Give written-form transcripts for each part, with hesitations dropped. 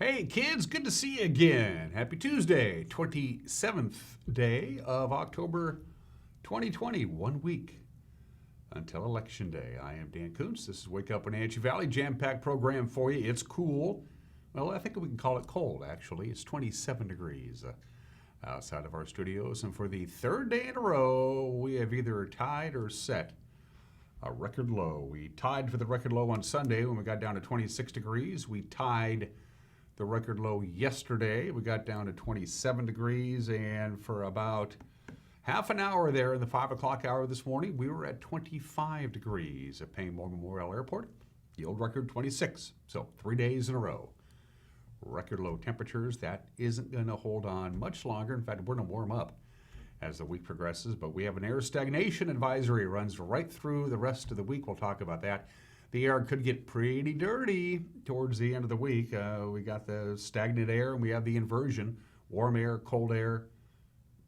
Hey kids, good to see you again. Happy Tuesday, 27th day of October 2020, 1 week until Election Day. I am Dan Kuntz. This is Wake Up Wenatchee Valley, jam-packed program for you. It's cool. Well, I think we can call it cold, actually. It's 27 degrees outside of our studios. And for the third day in a row, we have either tied or set a record low. We tied for the record low on Sunday when we got down to 26 degrees. We tied the record low yesterday. We got down to 27 degrees, and for about half an hour there in the 5 o'clock hour this morning, we were at 25 degrees at Payne Memorial Airport. The old record, 26. So 3 days in a row. Record low temperatures. That isn't going to hold on much longer. In fact, we're going to warm up as the week progresses, but we have an air stagnation advisory. It runs right through the rest of the week. We'll talk about that. The air could get pretty dirty towards the end of the week. We got the stagnant air and we have the inversion. Warm air, cold air,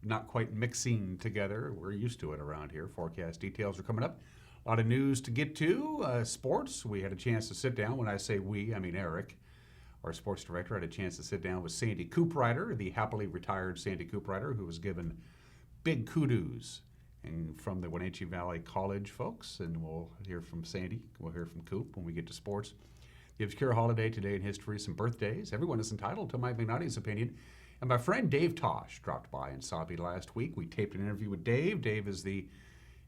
not quite mixing together. We're used to it around here. Forecast details are coming up. A lot of news to get to. Sports, we had a chance to sit down. When I say we, I mean Eric, our sports director, had a chance to sit down with Sandy Cooprider, the happily retired Sandy Cooprider, who was given big kudos and from the Wenatchee Valley College folks, and we'll hear from Sandy, we'll hear from Coop when we get to sports. The obscure holiday today in history, some birthdays. Everyone is entitled to Mike McNally's opinion. And my friend Dave Tosh dropped by and saw me last week. We taped an interview with Dave. Dave is the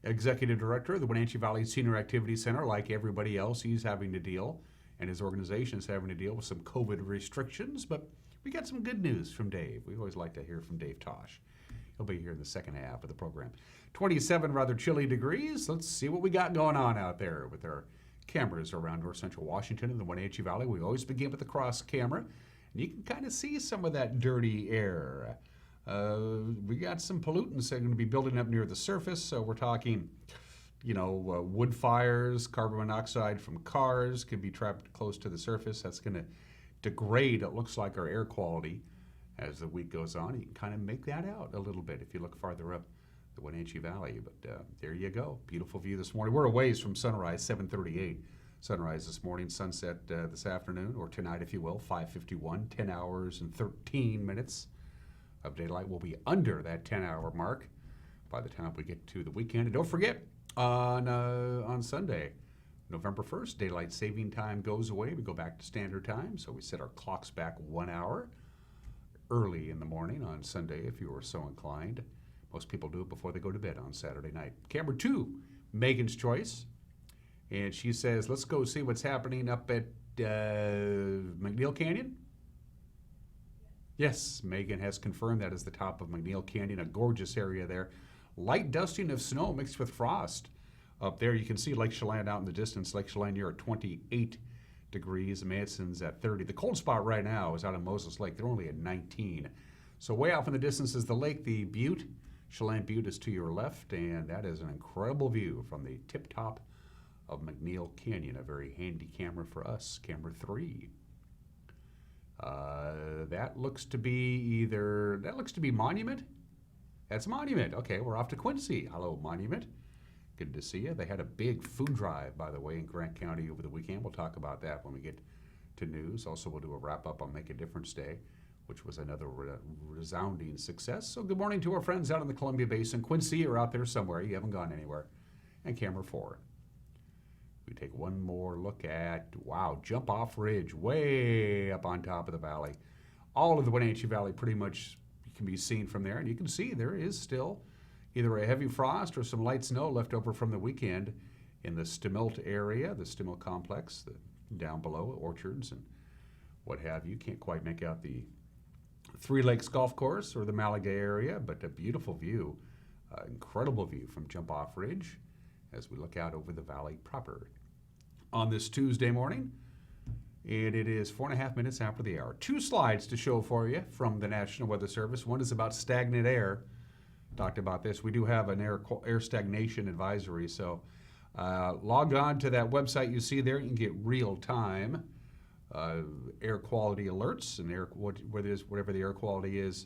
executive director of the Wenatchee Valley Senior Activity Center. Like everybody else, he's having to deal, and his organization is having to deal with some COVID restrictions. But we got some good news from Dave. We always like to hear from Dave Tosh. He'll be here in the second half of the program. 27 rather chilly degrees. Let's see what we got going on out there with our cameras around north central Washington and the Wenatchee Valley. We always begin with the cross camera, and you can kind of see some of that dirty air. We got some pollutants that are going to be building up near the surface. So we're talking, wood fires, carbon monoxide from cars could be trapped close to the surface. That's going to degrade, it looks like, our air quality as the week goes on. You can kind of make that out a little bit if you look farther up the Wenatchee Valley. But there you go. Beautiful view this morning. We're a ways from sunrise, 7:38. Sunrise this morning, sunset this afternoon, or tonight if you will, 5:51. 10 hours and 13 minutes of daylight. We'll be under that 10-hour mark by the time we get to the weekend. And don't forget, on Sunday, November 1st, daylight saving time goes away. We go back to standard time, so we set our clocks back 1 hour early in the morning on Sunday, if you were so inclined. Most people do it before they go to bed on Saturday night. Camera 2, Megan's Choice. And she says, let's go see what's happening up at McNeil Canyon. Yes, Megan has confirmed that is the top of McNeil Canyon, a gorgeous area there. Light dusting of snow mixed with frost up there. You can see Lake Chelan out in the distance. Lake Chelan near at 28 degrees. Manson's at 30. The cold spot right now is out in Moses Lake. They're only at 19. So way off in the distance is the lake, the Butte. Chelan Butte is to your left, and that is an incredible view from the tip top of McNeil Canyon. A very handy camera for us, camera 3. That looks to be Monument. That's Monument. Okay, we're off to Quincy. Hello, Monument. Good to see you. They had a big food drive, by the way, in Grant County over the weekend. We'll talk about that when we get to news. Also, we'll do a wrap-up on Make a Difference Day, which was another resounding success. So good morning to our friends out in the Columbia Basin. Quincy, or out there somewhere. You haven't gone anywhere. And camera 4. We take one more look at, wow, Jump Off Ridge, way up on top of the valley. All of the Wenatchee Valley pretty much can be seen from there. And you can see there is still either a heavy frost or some light snow left over from the weekend in the Stemilt area, the Stemilt complex, down below, orchards and what have you. Can't quite make out the Three Lakes Golf Course or the Malaga area, but a beautiful view, incredible view from Jump Off Ridge as we look out over the valley proper. On this Tuesday morning, and it is 4.5 minutes after the hour. 2 slides to show for you from the National Weather Service. One is about stagnant air. Talked about this. We do have an air stagnation advisory, so log on to that website you see there. You can get real-time air quality alerts and whatever the air quality is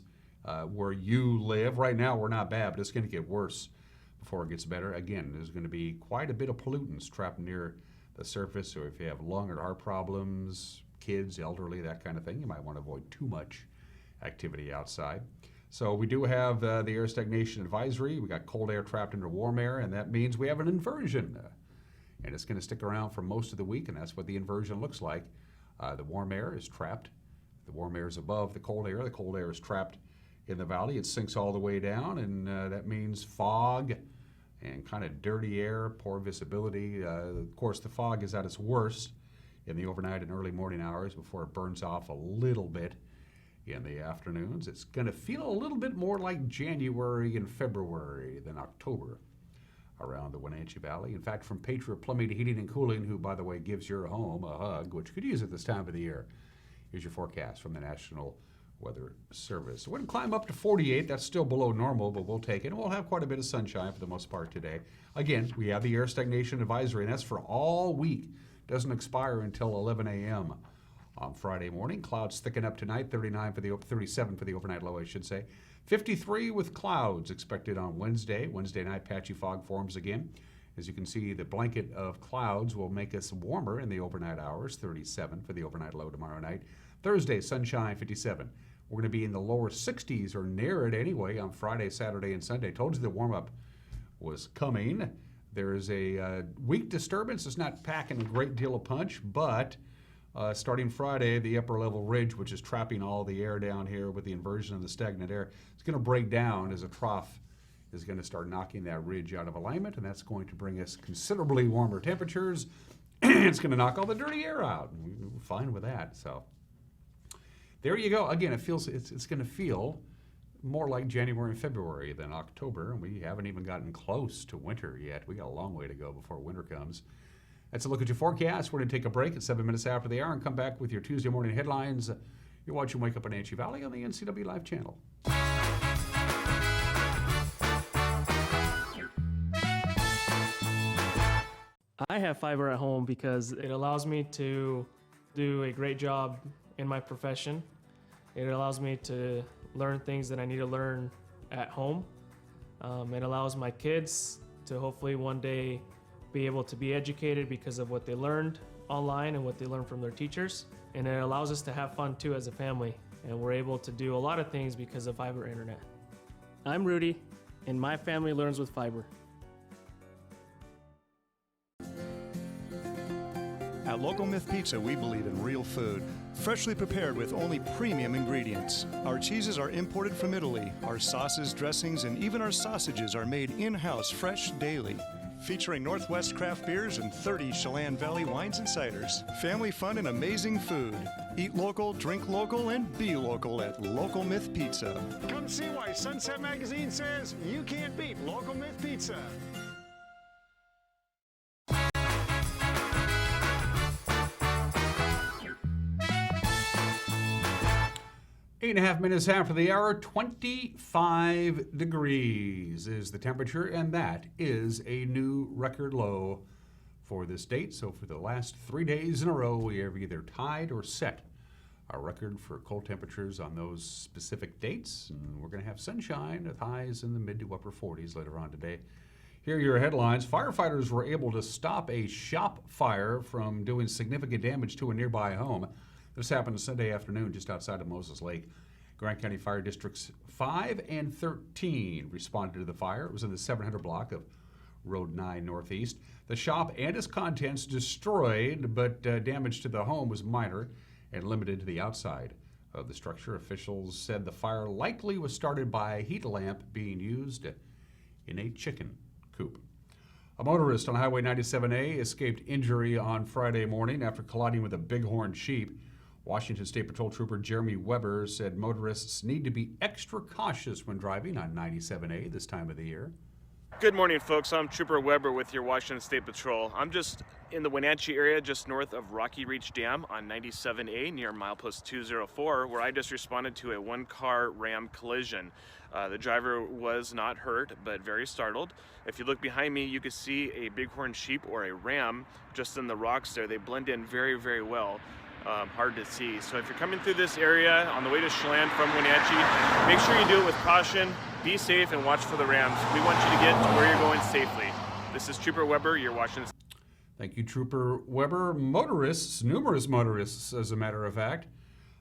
where you live. Right now, we're not bad, but it's going to get worse before it gets better. Again, there's going to be quite a bit of pollutants trapped near the surface, so if you have lung or heart problems, kids, elderly, that kind of thing. You might want to avoid too much activity outside. So we do have the air stagnation advisory. We got cold air trapped under warm air, and that means we have an inversion. And it's going to stick around for most of the week, and that's what the inversion looks like. The warm air is trapped. The warm air is above the cold air. The cold air is trapped in the valley. It sinks all the way down, and that means fog and kind of dirty air, poor visibility. Of course, the fog is at its worst in the overnight and early morning hours before it burns off a little bit in the afternoons. It's going to feel a little bit more like January and February than October around the Wenatchee Valley. In fact, from Patriot Plumbing, Heating and Cooling, who, by the way, gives your home a hug, which could use it this time of the year, here's your forecast from the National Weather Service. It wouldn't climb up to 48. That's still below normal, but we'll take it. And we'll have quite a bit of sunshine for the most part today. Again, we have the air stagnation advisory, and that's for all week. Doesn't expire until 11 a.m. on Friday morning. Clouds thicken up tonight, 37 for the overnight low, I should say. 53 with clouds expected on Wednesday. Wednesday night, patchy fog forms again. As you can see, the blanket of clouds will make us warmer in the overnight hours, 37 for the overnight low tomorrow night. Thursday, sunshine, 57. We're going to be in the lower 60s or near it anyway on Friday, Saturday, and Sunday. Told you the warm-up was coming. There's a weak disturbance. It's not packing a great deal of punch, but starting Friday, the upper level ridge, which is trapping all the air down here with the inversion of the stagnant air, it's going to break down as a trough is going to start knocking that ridge out of alignment, and that's going to bring us considerably warmer temperatures. It's going to knock all the dirty air out, and we're fine with that. So there you go. Again, it's going to feel more like January and February than October, and we haven't even gotten close to winter yet. We got a long way to go before winter comes. That's a look at your forecast. We're going to take a break at 7 minutes after the hour and come back with your Tuesday morning headlines. You're watching Wake Up Wenatchee Valley on the NCW Live channel. I have fiber at home because it allows me to do a great job in my profession. It allows me to learn things that I need to learn at home. It allows my kids to hopefully one day be able to be educated because of what they learned online and what they learned from their teachers. And it allows us to have fun too as a family. And we're able to do a lot of things because of fiber internet. I'm Rudy, and my family learns with fiber. At Local Myth Pizza, we believe in real food, freshly prepared with only premium ingredients. Our cheeses are imported from Italy. Our sauces, dressings, and even our sausages are made in-house fresh daily. Featuring Northwest craft beers and 30 Chelan Valley wines and ciders. Family fun and amazing food. Eat local, drink local, and be local at Local Myth Pizza. Come see why Sunset Magazine says you can't beat Local Myth Pizza. 8.5 minutes after the hour, 25 degrees is the temperature, and that is a new record low for this date. So for the last 3 days in a row, we have either tied or set our record for cold temperatures on those specific dates. And we're going to have sunshine with highs in the mid to upper 40s later on today. Here are your headlines. Firefighters were able to stop a shop fire from doing significant damage to a nearby home. This happened Sunday afternoon just outside of Moses Lake. Grant County Fire Districts 5 and 13 responded to the fire. It was in the 700 block of Road 9 Northeast. The shop and its contents destroyed, but damage to the home was minor and limited to the outside of the structure. Officials said the fire likely was started by a heat lamp being used in a chicken coop. A motorist on Highway 97A escaped injury on Friday morning after colliding with a bighorn sheep. Washington State Patrol Trooper Jeremy Weber said motorists need to be extra cautious when driving on 97A this time of the year. Good morning, folks. I'm Trooper Weber with your Washington State Patrol. I'm just in the Wenatchee area, just north of Rocky Reach Dam on 97A near milepost 204, where I just responded to a one-car Ram collision. The driver was not hurt, but very startled. If you look behind me, you can see a bighorn sheep or a ram just in the rocks there. They blend in very, very well. Hard to see. So if you're coming through this area on the way to Chelan from Wenatchee, make sure you do it with caution, be safe, and watch for the rams. We want you to get to where you're going safely. This is Trooper Weber, you're watching. Thank you, Trooper Weber. Numerous motorists, as a matter of fact,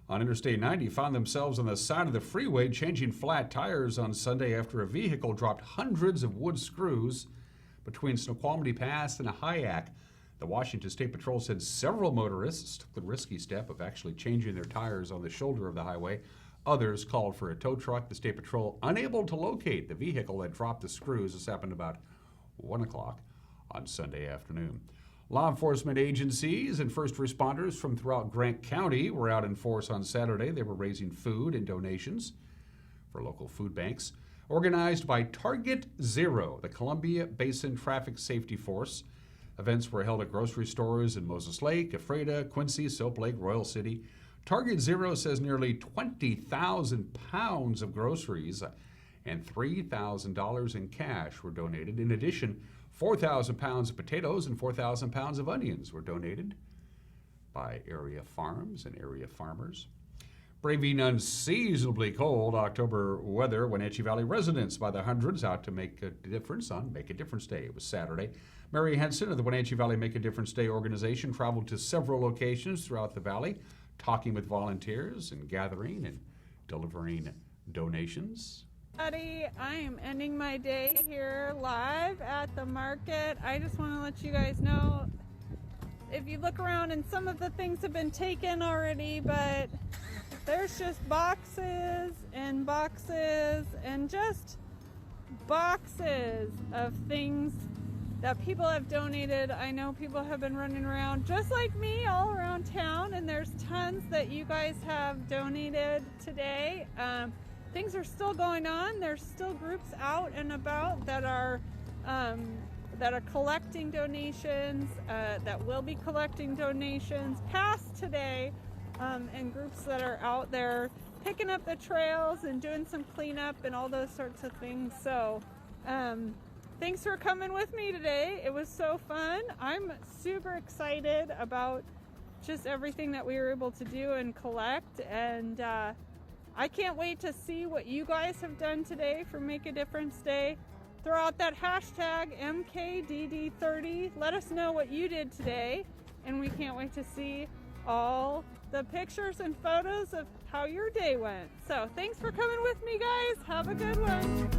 on Interstate 90 found themselves on the side of the freeway changing flat tires on Sunday after a vehicle dropped hundreds of wood screws between Snoqualmie Pass and Hyack. The Washington State Patrol said several motorists took the risky step of actually changing their tires on the shoulder of the highway. Others called for a tow truck. The State Patrol unable to locate the vehicle that dropped the screws. This happened about 1 o'clock on Sunday afternoon. Law enforcement agencies and first responders from throughout Grant County were out in force on Saturday. They were raising food and donations for local food banks. Organized by Target Zero, the Columbia Basin Traffic Safety Force. Events were held at grocery stores in Moses Lake, Ephrata, Quincy, Soap Lake, Royal City. Target Zero says nearly 20,000 pounds of groceries and $3,000 in cash were donated. In addition, 4,000 pounds of potatoes and 4,000 pounds of onions were donated by area farms and area farmers. Braving unseasonably cold October weather, Wenatchee Valley residents by the hundreds out to make a difference on Make a Difference Day. It was Saturday. Mary Henson of the Wenatchee Valley Make a Difference Day organization traveled to several locations throughout the valley, talking with volunteers and gathering and delivering donations. I am ending my day here live at the market. I just want to let you guys know, if you look around and some of the things have been taken already, but there's just boxes and boxes and just boxes of things that people have donated. I know people have been running around just like me all around town, and there's tons that you guys have donated today. Things are still going on. There's still groups out and about that are collecting donations, that will be collecting donations past today, and groups that are out there picking up the trails and doing some cleanup and all those sorts of things. So thanks for coming with me today. It was so fun. I'm super excited about just everything that we were able to do and collect, and I can't wait to see what you guys have done today for Make a Difference Day. Throw out that hashtag MKDD30. Let us know what you did today, and we can't wait to see all the pictures and photos of how your day went. So thanks for coming with me, guys. Have a good one.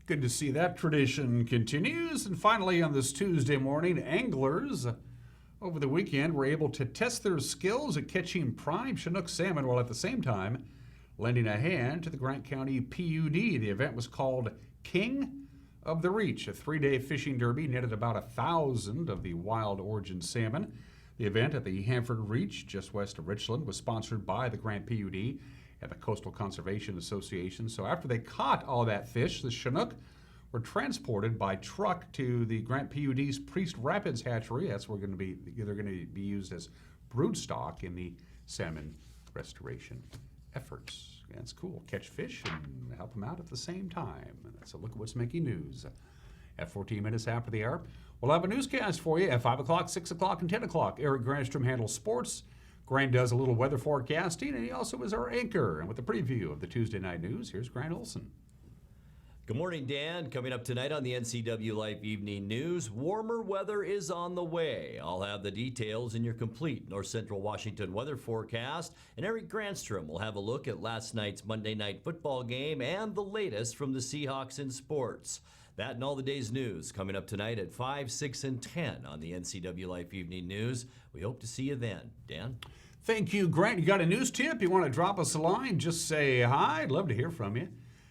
Good to see that tradition continues. And finally, on this Tuesday morning, anglers over the weekend were able to test their skills at catching prime Chinook salmon while at the same time lending a hand to the Grant County PUD. The event was called King of the Reach, a 3-day fishing derby netted about 1,000 of the wild origin salmon. The event at the Hanford Reach, just west of Richland, was sponsored by the Grant PUD and the Coastal Conservation Association. So after they caught all that fish, the Chinook were transported by truck to the Grant PUD's Priest Rapids hatchery. That's where they're going to be used as broodstock in the salmon restoration efforts. Yeah, it's cool. Catch fish and help them out at the same time. And that's a look at what's making news. At 14 minutes after the hour, we'll have a newscast for you at 5 o'clock, 6 o'clock, and 10 o'clock. Eric Granstrom handles sports. Grant does a little weather forecasting, and he also is our anchor. And with a preview of the Tuesday night news, here's Grant Olson. Good morning, Dan. Coming up tonight on the NCW Life Evening News, warmer weather is on the way. I'll have the details in your complete North Central Washington weather forecast, and Eric Granstrom will have a look at last night's Monday night football game and the latest from the Seahawks in sports. That and all the day's news coming up tonight at 5, 6, and 10 on the NCW Life Evening News. We hope to see you then. Dan? Thank you, Grant. You got a news tip? You want to drop us a line? Just say hi. I'd love to hear from you.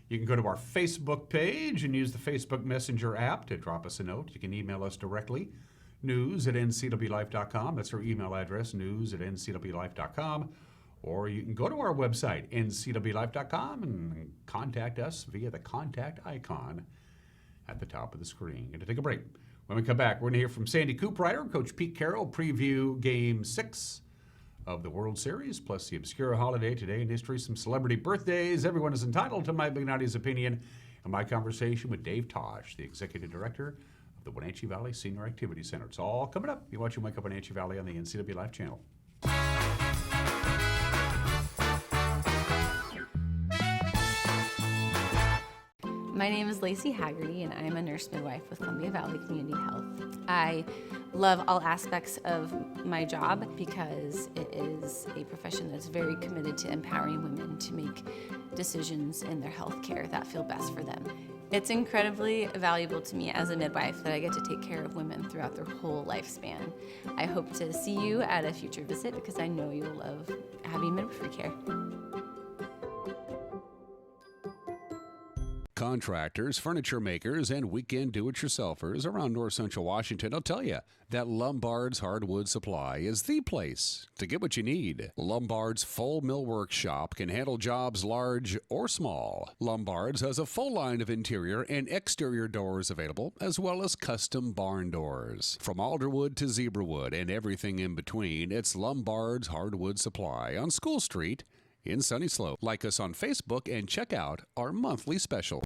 You can go to our Facebook page and use the Facebook Messenger app to drop us a note. You can email us directly, news@ncwlife.com. That's our email address, news@ncwlife.com. Or you can go to our website, ncwlife.com, and contact us via the contact icon at the top of the screen. Going to take a break. When we come back, we're going to hear from Sandy Cooprider, Coach Pete Carroll, preview Game 6 of the World Series, plus the obscure holiday today in history, some celebrity birthdays. Everyone is entitled to Mike Magnotti's opinion, and my conversation with Dave Tosh, the Executive Director of the Wenatchee Valley Senior Activity Center. It's all coming up. You're watching Wake Up Wenatchee Valley on the NCW Life channel. My name is Lacey Haggerty, and I am a nurse midwife with Columbia Valley Community Health. I love all aspects of my job because it is a profession that's very committed to empowering women to make decisions in their health care that feel best for them. It's incredibly valuable to me as a midwife that I get to take care of women throughout their whole lifespan. I hope to see you at a future visit because I know you'll love having midwifery care. Contractors, furniture makers, and weekend do-it-yourselfers around north central Washington will tell you that Lombard's Hardwood Supply is the place to get what you need. Lombard's full millwork shop can handle jobs large or small. Lombard's has a full line of interior and exterior doors available, as well as custom barn doors. From alderwood to zebrawood and everything in between, it's Lombard's Hardwood Supply on School Street in Sunny Slope. Like us on Facebook and check out our monthly special.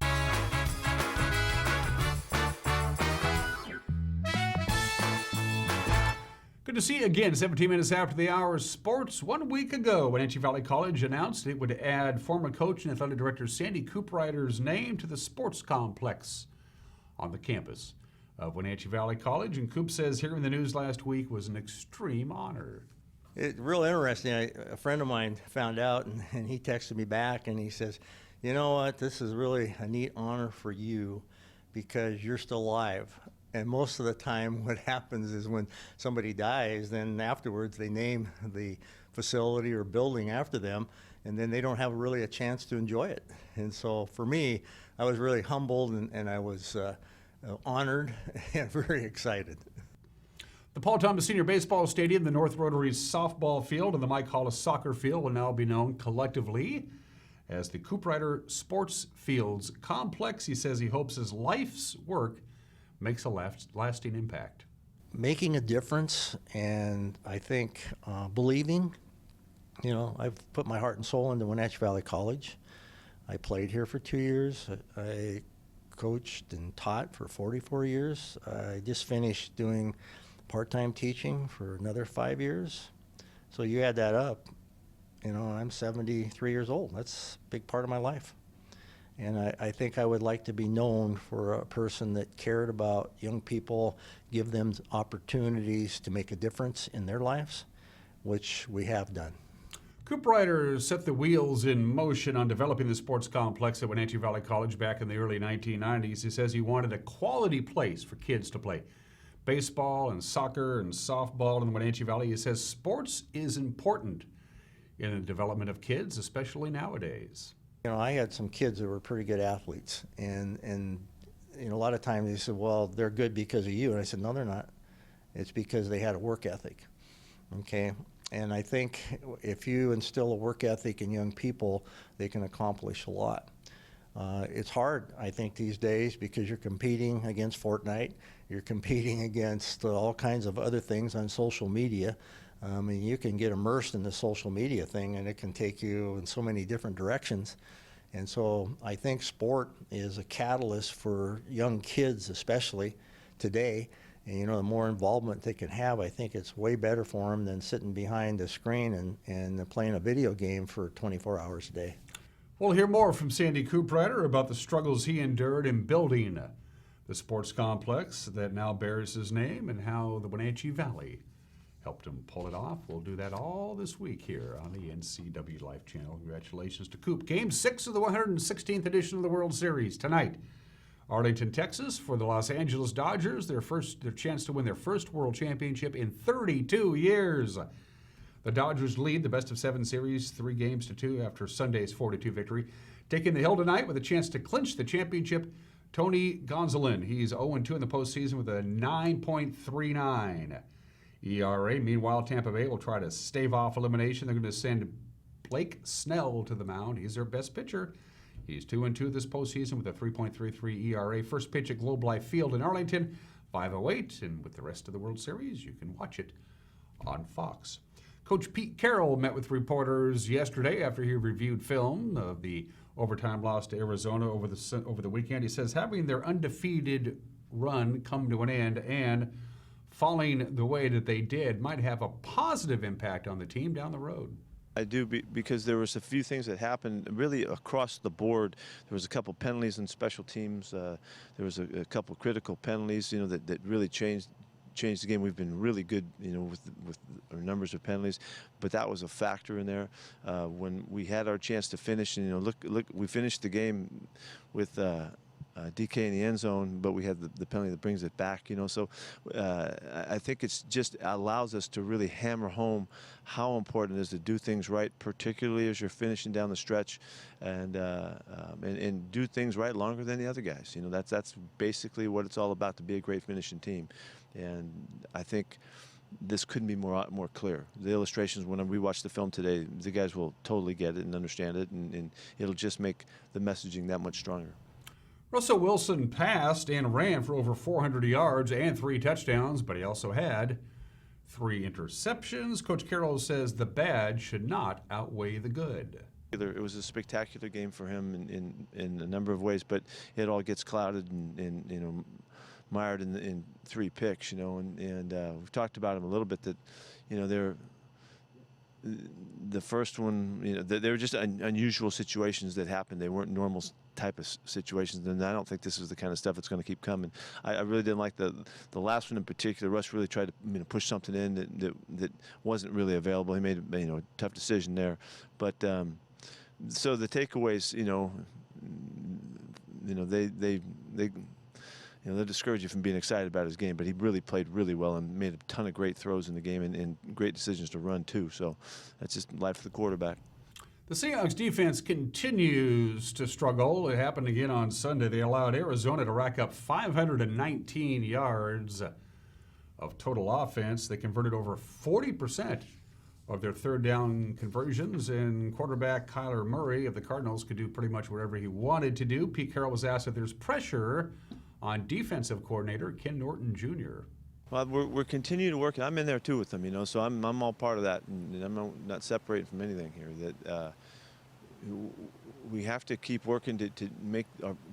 Good to see you again. 17 minutes after the hour of sports. 1 week ago, Wenatchee Valley College announced it would add former coach and athletic director Sandy Cooprider's name to the sports complex on the campus of Wenatchee Valley College. And Coop says hearing the news last week was an extreme honor. It's real interesting. A friend of mine found out, and he texted me back, and he says, you know what, this is really a neat honor for you because you're still alive. And most of the time what happens is when somebody dies, then afterwards they name the facility or building after them, and then they don't have really a chance to enjoy it. And so for me, I was really humbled, and I was honored and very excited. The Paul Thomas Senior Baseball Stadium, the North Rotary softball field, and the Mike Hollis soccer field will now be known collectively as the Cooprider Sports Fields Complex. He says he hopes his life's work makes a lasting impact. Making a difference, and I think believing. You know, I've put my heart and soul into Wenatchee Valley College. I played here for 2 years. I coached and taught for 44 years. I just finished doing part-time teaching for another 5 years. So you add that up, you know, I'm 73 years old. That's a big part of my life. And I think I would like to be known for a person that cared about young people, give them opportunities to make a difference in their lives, which we have done. Cooprider set the wheels in motion on developing the sports complex at Wenatchee Valley College back in the early 1990s. He says he wanted a quality place for kids to play baseball and soccer and softball in the Wenatchee Valley. He says sports is important in the development of kids, especially nowadays. You know, I had some kids that were pretty good athletes, and you know, a lot of times they said, well, they're good because of you. And I said, no, they're not. It's because they had a work ethic, okay? And I think if you instill a work ethic in young people, they can accomplish a lot. It's hard, I think, these days because you're competing against Fortnite. You're competing against all kinds of other things on social media. And you can get immersed in the social media thing, and it can take you in so many different directions. And so I think sport is a catalyst for young kids, especially today. And, you know, the more involvement they can have, I think it's way better for them than sitting behind the screen and playing a video game for 24 hours a day. We'll hear more from Sandy Cooprider about the struggles he endured in building the sports complex that now bears his name and how the Wenatchee Valley helped him pull it off. We'll do that all this week here on the NCW Life channel. Congratulations to Coop. Game 6 of the 116th edition of the World Series tonight. Arlington, Texas for the Los Angeles Dodgers, their chance to win their first World Championship in 32 years. The Dodgers lead the best-of-7 series 3-2 after Sunday's 4-2 victory. Taking the hill tonight with a chance to clinch the championship, Tony Gonsolin. He's 0-2 in the postseason with a 9.39 ERA. Meanwhile, Tampa Bay will try to stave off elimination. They're going to send Blake Snell to the mound. He's their best pitcher. He's 2-2 this postseason with a 3.33 ERA. First pitch at Globe Life Field in Arlington, 5:08. And with the rest of the World Series, you can watch it on Fox. Coach Pete Carroll met with reporters yesterday after he reviewed film of the overtime loss to Arizona over the weekend. He says having their undefeated run come to an end and falling the way that they did might have a positive impact on the team down the road. I do, because there was a few things that happened really across the board. There was a couple penalties in special teams. There was a couple critical penalties, that really changed the game. We've been really good, with our numbers of penalties, but that was a factor in there. When we had our chance to finish, and look, we finished the game with DK in the end zone, but we had the penalty that brings it back, So I think it's just allows us to really hammer home how important it is to do things right, particularly as you're finishing down the stretch, and do things right longer than the other guys. That's basically what it's all about, to be a great finishing team. And I think this couldn't be more clear. The illustrations, when we watch the film today, the guys will totally get it and understand it, and it'll just make the messaging that much stronger. Russell Wilson passed and ran for over 400 yards and 3 touchdowns, but he also had 3 interceptions. Coach Carroll says the bad should not outweigh the good. It was a spectacular game for him in a number of ways, but it all gets clouded and mired in 3 picks, and we've talked about him a little bit, that the first one, they were just unusual situations that happened. They weren't normal type of situations, and I don't think this is the kind of stuff that's going to keep coming. I really didn't like the last one in particular. Russ really tried to push something in that wasn't really available. He made a tough decision there, but so the takeaways, they'll discourage you from being excited about his game, but he really played really well and made a ton of great throws in the game and great decisions to run too. So that's just life for the quarterback. The Seahawks defense continues to struggle. It happened again on Sunday. They allowed Arizona to rack up 519 yards of total offense. They converted over 40% of their third down conversions, and quarterback Kyler Murray of the Cardinals could do pretty much whatever he wanted to do. Pete Carroll was asked if there's pressure on defensive coordinator Ken Norton Jr. Well, we're continuing to work. I'm in there too with them, so I'm all part of that, and I'm not separating from anything here. That we have to keep working to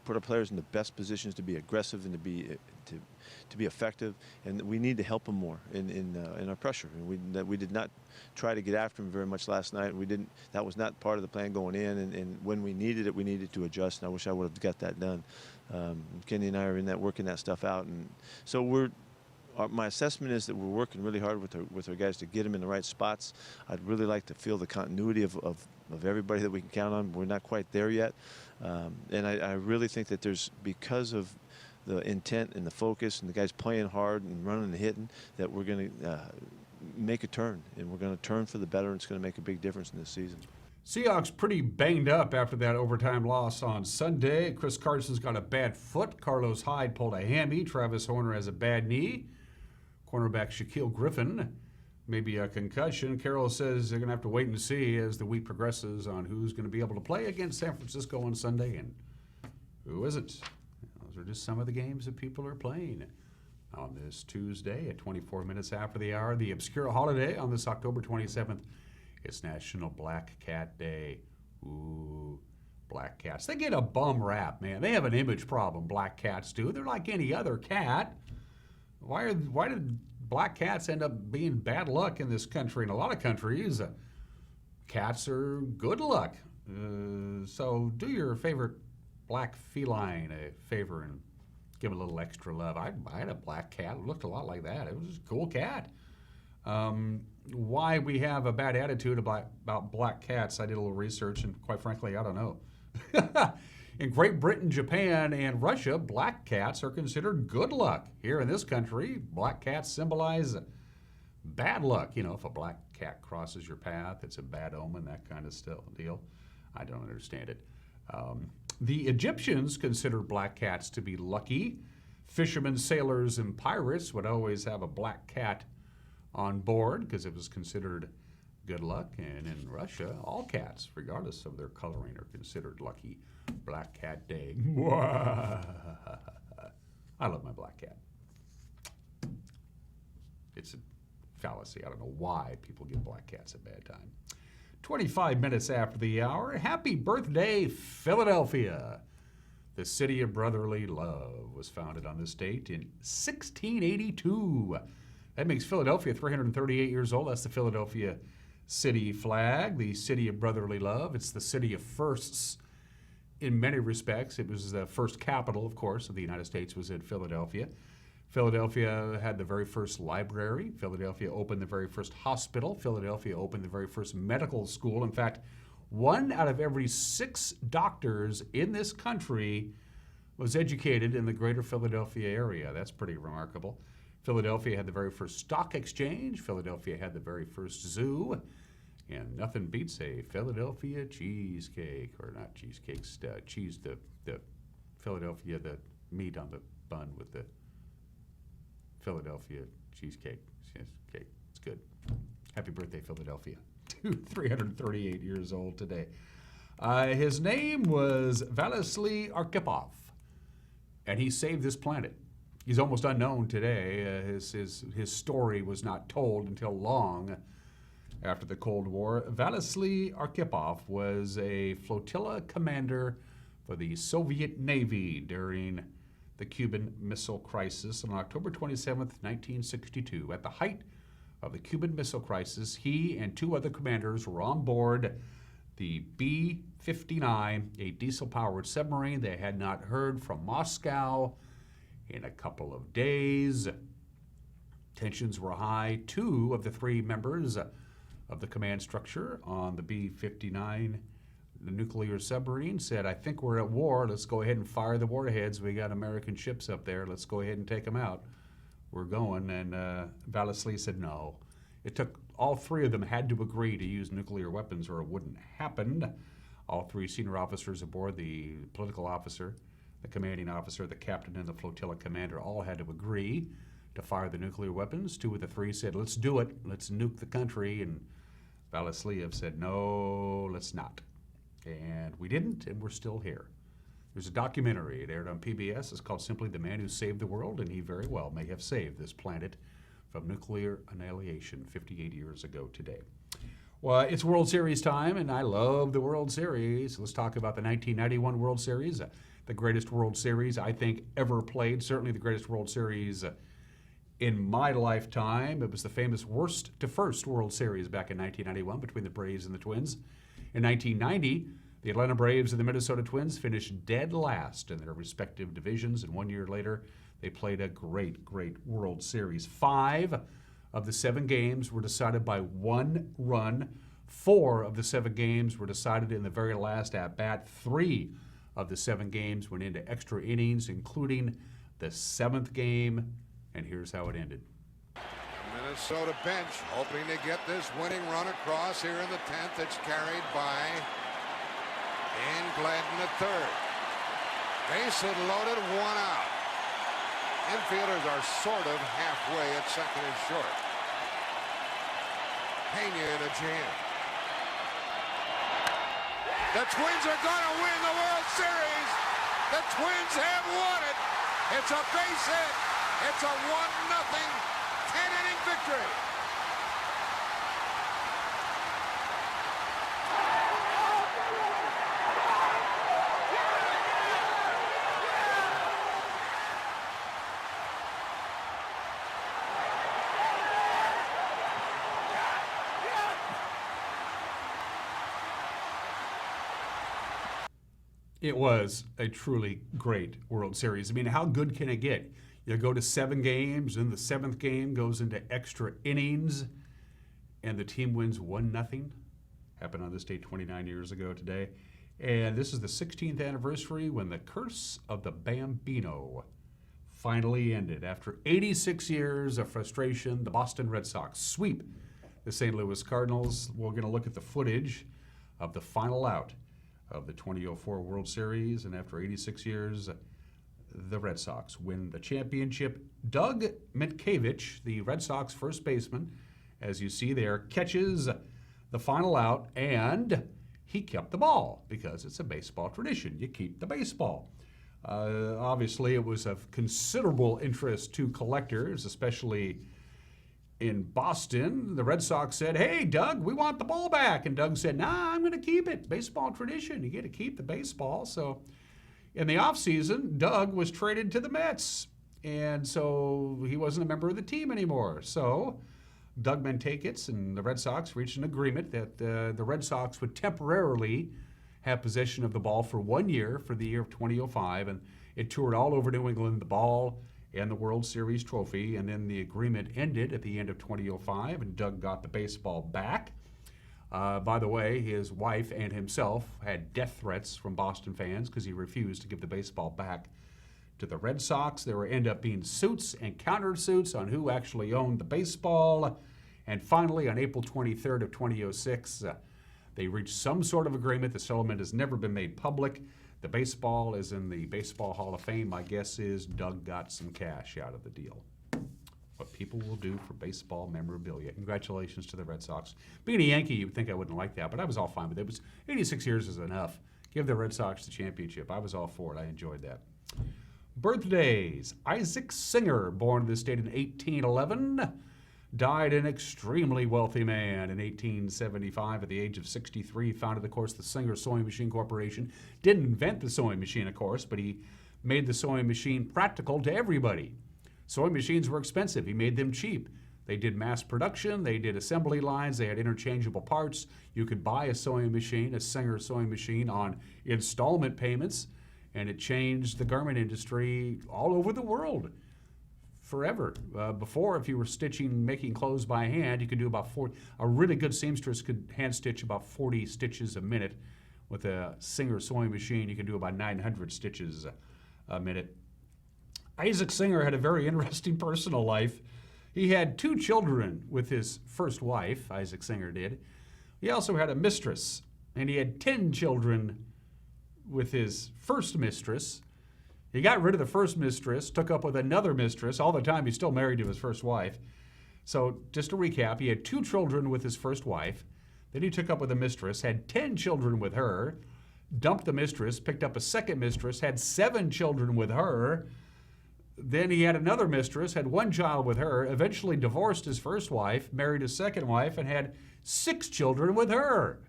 put our players in the best positions to be aggressive and to be effective, and we need to help them more in our pressure. And we did not try to get after them very much last night. We didn't. That was not part of the plan going in. And when we needed it, we needed to adjust. And I wish I would have got that done. Kenny and I are working that stuff out, and so my assessment is that we're working really hard with our guys to get them in the right spots. I'd really like to feel the continuity of everybody that we can count on. We're not quite there yet. And I really think that because of the intent and the focus and the guys playing hard and running and hitting, that we're going to make a turn. And we're going to turn for the better, and it's going to make a big difference in this season. Seahawks pretty banged up after that overtime loss on Sunday. Chris Carson's got a bad foot. Carlos Hyde pulled a hammy. Travis Horner has a bad knee. Cornerback Shaquille Griffin, maybe a concussion. Carroll says they're going to have to wait and see as the week progresses on who's going to be able to play against San Francisco on Sunday and who isn't. Those are just some of the games that people are playing on this Tuesday at 24 minutes after the hour. The obscure holiday on this October 27th. It's National Black Cat Day. Ooh, black cats. They get a bum rap, man. They have an image problem, black cats do. They're like any other cat. Why did black cats end up being bad luck in this country? In a lot of countries, cats are good luck. So do your favorite black feline a favor and give it a little extra love. I had a black cat. It looked a lot like that. It was a cool cat. Why we have a bad attitude about black cats, I did a little research, and quite frankly, I don't know. In Great Britain, Japan, and Russia, black cats are considered good luck. Here in this country, black cats symbolize bad luck. If a black cat crosses your path, it's a bad omen, that kind of deal. I don't understand it. The Egyptians considered black cats to be lucky. Fishermen, sailors, and pirates would always have a black cat on board because it was considered good luck. And in Russia, all cats, regardless of their coloring, are considered lucky. Black Cat Day. I love my black cat. It's a fallacy. I don't know why people give black cats a bad time. 25 minutes after the hour, happy birthday, Philadelphia. The city of brotherly love was founded on this date in 1682. That makes Philadelphia 338 years old. That's the Philadelphia city flag, the city of brotherly love. It's the city of firsts in many respects. It was the first capital, of course, of the United States was in Philadelphia. Philadelphia had the very first library. Philadelphia opened the very first hospital. Philadelphia opened the very first medical school. In fact, 1 out of every 6 doctors in this country was educated in the greater Philadelphia area. That's pretty remarkable. Philadelphia had the very first stock exchange. Philadelphia had the very first zoo. And nothing beats a Philadelphia cheesecake, or not cheesecakes, cheese, the Philadelphia, the meat on the bun with the Philadelphia cheesecake. Cake. It's good. Happy birthday, Philadelphia. 338 years old today. His name was Vasily Arkhipov, and he saved this planet. He's almost unknown today. His story was not told until long after the Cold War. Vasily Arkhipov was a flotilla commander for the Soviet Navy during the Cuban Missile Crisis on October 27th, 1962. At the height of the Cuban Missile Crisis, he and 2 other commanders were on board the B-59, a diesel-powered submarine. They had not heard from Moscow in a couple of days. Tensions were high. 2 of the 3 members of the command structure on the B-59, the nuclear submarine, said, I think we're at war. Let's go ahead and fire the warheads. We got American ships up there. Let's go ahead and take them out. We're going. And Vasily said no. It took all 3 of them had to agree to use nuclear weapons or it wouldn't happen. All 3 senior officers aboard, the political officer, the commanding officer, the captain, and the flotilla commander all had to agree to fire the nuclear weapons. 2 of the 3 said, let's do it. Let's nuke the country. And Valisliev said, no, let's not. And we didn't, and we're still here. There's a documentary. It aired on PBS. It's called simply The Man Who Saved the World, and he very well may have saved this planet from nuclear annihilation 58 years ago today. Well, it's World Series time, and I love the World Series. Let's talk about the 1991 World Series, the greatest World Series I think ever played, certainly the greatest World Series in my lifetime. It was the famous worst to first World Series back in 1991 between the Braves and the Twins. In 1990, the Atlanta Braves and the Minnesota Twins finished dead last in their respective divisions, and 1 year later, they played a great, great World Series. 5 of the 7 games were decided by 1 run. 4 of the 7 games were decided in the very last at-bat. 3 of the 7 games went into extra innings, including the 7th game, and here's how it ended. Minnesota bench hoping to get this winning run across here in the 10th. It's carried by Dan Gladden at third. Base hit loaded, 1 out. Infielders are sort of halfway at second and short. Pena in a jam. The Twins are going to win the World Series. The Twins have won it. It's a base hit. It's a 1-0 10-inning victory. It was a truly great World Series. I mean, how good can it get? You go to 7 games, and the 7th game goes into extra innings, and the team wins 1-0. Happened on this day 29 years ago today. And this is the 16th anniversary when the curse of the Bambino finally ended. After 86 years of frustration, the Boston Red Sox sweep the St. Louis Cardinals. We're going to look at the footage of the final out of the 2004 World Series, and after 86 years, the Red Sox win the championship. Doug Mientkiewicz, the Red Sox first baseman, as you see there, catches the final out, and he kept the ball because it's a baseball tradition. You keep the baseball. Obviously, it was of considerable interest to collectors, especially in Boston. The Red Sox said, "Hey, Doug, we want the ball back." And Doug said, "Nah, I'm going to keep it. Baseball tradition. You get to keep the baseball." So in the offseason, Doug was traded to the Mets. And so he wasn't a member of the team anymore. So Doug Mentakis and the Red Sox reached an agreement that the Red Sox would temporarily have possession of the ball for 1 year for the year of 2005. And it toured all over New England, the ball and the World Series trophy. And then the agreement ended at the end of 2005, and Doug got the baseball back. By the way, his wife and himself had death threats from Boston fans because he refused to give the baseball back to the Red Sox. There would end up being suits and countersuits on who actually owned the baseball. And finally, on April 23rd of 2006, they reached some sort of agreement. The settlement has never been made public. The baseball is in the Baseball Hall of Fame. My guess is Doug got some cash out of the deal. What people will do for baseball memorabilia. Congratulations to the Red Sox. Being a Yankee, you'd think I wouldn't like that, but I was all fine with it. It was 86 years is enough. Give the Red Sox the championship. I was all for it. I enjoyed that. Birthdays. Isaac Singer, born in this state in 1811, died an extremely wealthy man in 1875 at the age of 63. Founded, of course, the Singer Sewing Machine Corporation. Didn't invent the sewing machine, of course, but he made the sewing machine practical to everybody. Sewing machines were expensive. He made them cheap. They did mass production. They did assembly lines. They had interchangeable parts. You could buy a sewing machine, a Singer sewing machine, on installment payments, and it changed the garment industry all over the world forever. Before, if you were making clothes by hand, you could do about 40. A really good seamstress could hand stitch about 40 stitches a minute. With a Singer sewing machine, you could do about 900 stitches a minute. Isaac Singer had a very interesting personal life. He had 2 children with his first wife, Isaac Singer did. He also had a mistress, and he had 10 children with his first mistress. He got rid of the first mistress, took up with another mistress. All the time, he's still married to his first wife. So just to recap, he had 2 children with his first wife. Then he took up with a mistress, had 10 children with her, dumped the mistress, picked up a second mistress, had 7 children with her. Then he had another mistress, had 1 child with her, eventually divorced his first wife, married his second wife, and had 6 children with her.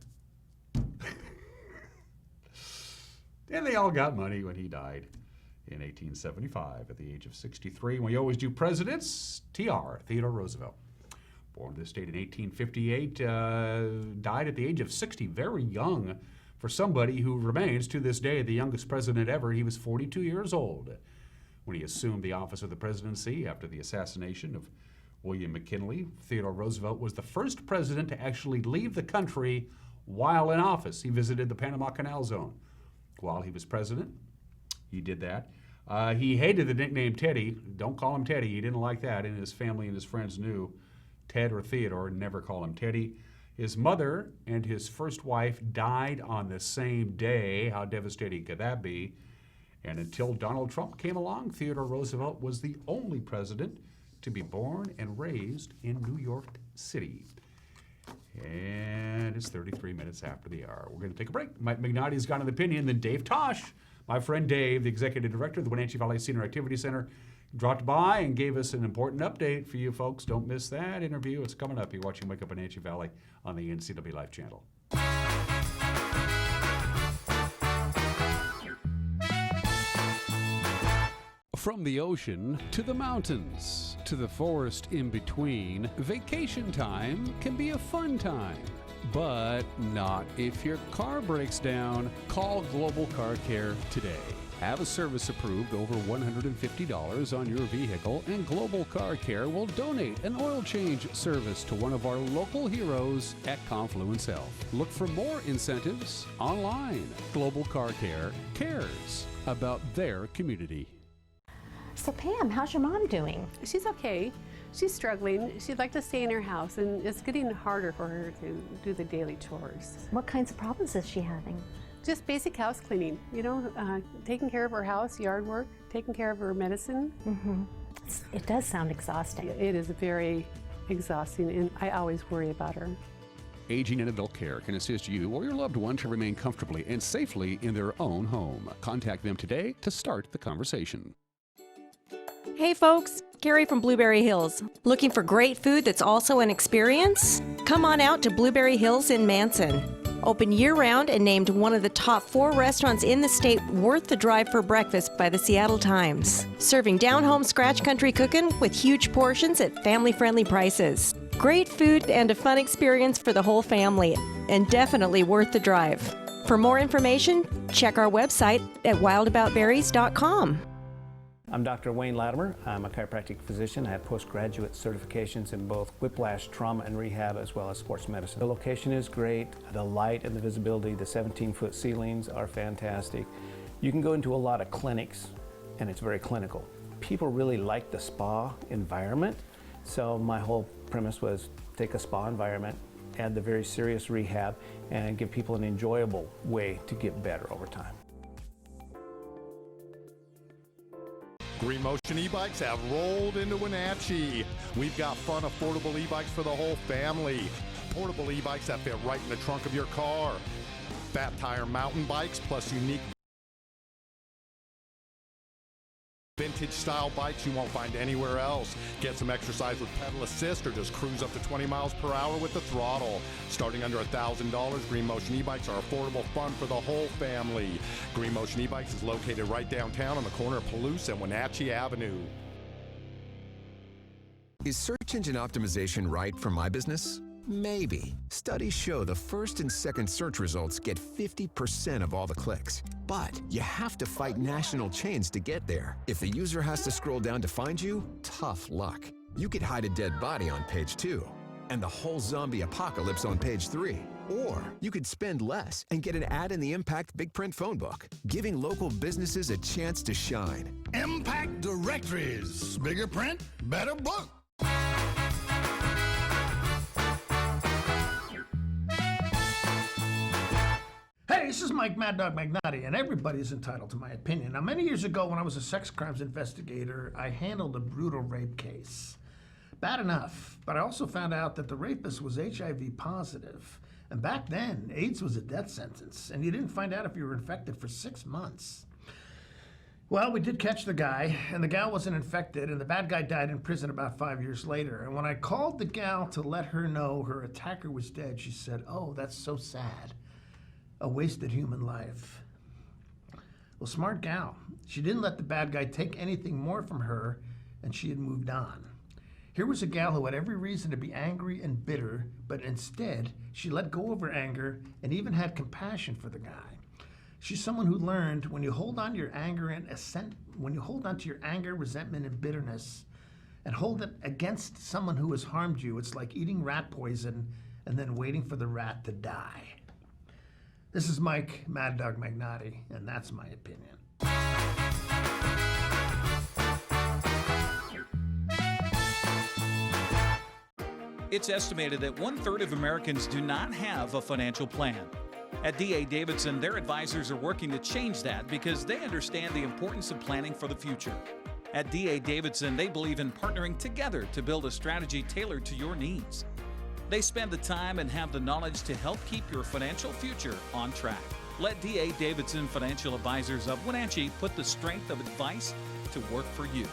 And they all got money when he died in 1875 at the age of 63. We always do presidents. Theodore Roosevelt. Born in this state in 1858, died at the age of 60, very young for somebody who remains to this day the youngest president ever. He was 42 years old when he assumed the office of the presidency after the assassination of William McKinley. Theodore Roosevelt was the first president to actually leave the country while in office. He visited the Panama Canal Zone while he was president. He did that. He hated the nickname Teddy. Don't call him Teddy. He didn't like that, and his family and his friends knew Ted or Theodore, never call him Teddy. His mother and his first wife died on the same day. How devastating could that be? And until Donald Trump came along, Theodore Roosevelt was the only president to be born and raised in New York City. And it's 33 minutes after the hour. We're going to take a break. Mike McNally's got an opinion. Then Dave Tosh, my friend Dave, the executive director of the Wenatchee Valley Senior Activity Center, dropped by and gave us an important update for you folks. Don't miss that interview. It's coming up. You're watching Wake Up Wenatchee Valley on the NCW Life channel. From the ocean to the mountains to the forest in between, vacation time can be a fun time. But not if your car breaks down. Call Global Car Care today. Have a service approved over $150 on your vehicle, and Global Car Care will donate an oil change service to one of our local heroes at Confluence Health. Look for more incentives online. Global Car Care cares about their community. So Pam, how's your mom doing? She's okay. She's struggling. She'd like to stay in her house, and it's getting harder for her to do the daily chores. What kinds of problems is she having? Just basic house cleaning, taking care of her house, yard work, taking care of her medicine. Mm-hmm. It does sound exhausting. It is very exhausting, and I always worry about her. Aging and Adult Care can assist you or your loved one to remain comfortably and safely in their own home. Contact them today to start the conversation. Hey folks, Carrie from Blueberry Hills. Looking for great food that's also an experience? Come on out to Blueberry Hills in Manson. Open year-round and named one of the top 4 restaurants in the state worth the drive for breakfast by the Seattle Times. Serving down-home scratch country cooking with huge portions at family-friendly prices. Great food and a fun experience for the whole family, and definitely worth the drive. For more information, check our website at wildaboutberries.com. I'm Dr. Wayne Latimer. I'm a chiropractic physician. I have postgraduate certifications in both whiplash, trauma, and rehab, as well as sports medicine. The location is great. The light and the visibility, the 17-foot ceilings are fantastic. You can go into a lot of clinics, and it's very clinical. People really like the spa environment, so my whole premise was take a spa environment, add the very serious rehab, and give people an enjoyable way to get better over time. Green Motion e-bikes have rolled into Wenatchee. We've got fun, affordable e-bikes for the whole family. Portable e-bikes that fit right in the trunk of your car. Fat tire mountain bikes plus unique vintage style bikes you won't find anywhere else. Get some exercise with pedal assist or just cruise up to 20 miles per hour with the throttle. Starting under $1,000, Green Motion e-bikes are affordable fun for the whole family. Green Motion e-bikes is located right downtown on the corner of Palouse and Wenatchee Avenue. Is search engine optimization right for my business? Maybe. Studies show the first and second search results get 50% of all the clicks. But you have to fight national chains to get there. If the user has to scroll down to find you, tough luck. You could hide a dead body on page 2 and the whole zombie apocalypse on page 3. Or you could spend less and get an ad in the Impact Big Print phone book, giving local businesses a chance to shine. Impact Directories. Bigger print, better book. Hey, this is Mike Mad Dog Magnotti, and everybody's entitled to my opinion. Now, many years ago, when I was a sex crimes investigator, I handled a brutal rape case. Bad enough, but I also found out that the rapist was HIV positive. And back then, AIDS was a death sentence, and you didn't find out if you were infected for 6 months. Well, we did catch the guy, and the gal wasn't infected, and the bad guy died in prison about 5 years later. And when I called the gal to let her know her attacker was dead, she said, "Oh, that's so sad. A wasted human life." Well, smart gal. She didn't let the bad guy take anything more from her, and she had moved on. Here was a gal who had every reason to be angry and bitter, but instead, she let go of her anger and even had compassion for the guy. She's someone who learned when you hold on to your anger resentment, and bitterness, and hold it against someone who has harmed you, it's like eating rat poison and then waiting for the rat to die. This is Mike Mad Dog Magnotti, and that's my opinion. It's estimated that 1/3 of Americans do not have a financial plan. At D.A. Davidson, their advisors are working to change that because they understand the importance of planning for the future. At D.A. Davidson, they believe in partnering together to build a strategy tailored to your needs. They spend the time and have the knowledge to help keep your financial future on track. Let D.A. Davidson Financial Advisors of Wenatchee put the strength of advice to work for you.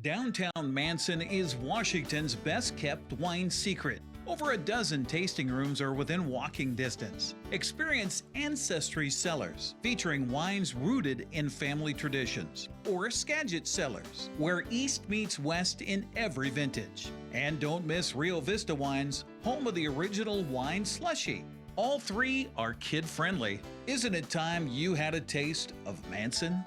Downtown Manson is Washington's best-kept wine secret. Over a dozen tasting rooms are within walking distance. Experience Ancestry Cellars, featuring wines rooted in family traditions, or Skagit Cellars, where East meets West in every vintage. And don't miss Rio Vista Wines, home of the original wine slushie. All three are kid-friendly. Isn't it time you had a taste of Manson?